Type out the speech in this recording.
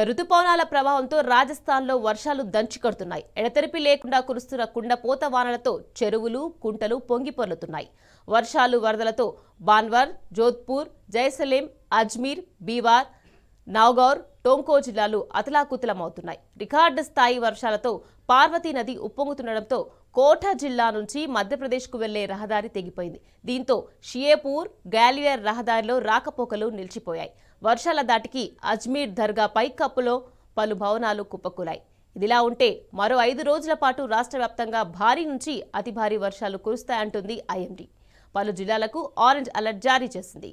రుతుపవనాల ప్రభావంతో రాజస్థాన్లో వర్షాలు దంచుకొడుతున్నాయి. ఎడతెరిపి లేకుండా కురుస్తున్న కుండపోత వానలతో చెరువులు, కుంటలు పొంగిపొర్లుతున్నాయి. వర్షాలు వరదలతో బాన్వర్, జోధ్పూర్, జైసలేం, అజ్మీర్, బీవార్, నౌగౌర్, టోంకో జిల్లాలు అతలాకుతలమవుతున్నాయి. రికార్డు స్థాయి వర్షాలతో పార్వతీ నది ఉప్పొంగుతుండటంతో కోఠా జిల్లా నుంచి మధ్యప్రదేశ్కు వెళ్లే రహదారి తెగిపోయింది. దీంతో షియేపూర్, గ్వాలియర్ రహదారిలో రాకపోకలు నిలిచిపోయాయి. వర్షాల దాటికి అజ్మీర్ దర్గా పైకప్పులో పలు భవనాలు కుప్పకూలాయి. ఇదిలా ఉంటే మరో 5 రోజుల పాటు రాష్ట్ర వ్యాప్తంగా భారీ నుంచి అతి భారీ వర్షాలు కురుస్తాయంటుంది ఐఎండీ. పలు జిల్లాలకు ఆరెంజ్ అలర్ట్ జారీ చేసింది.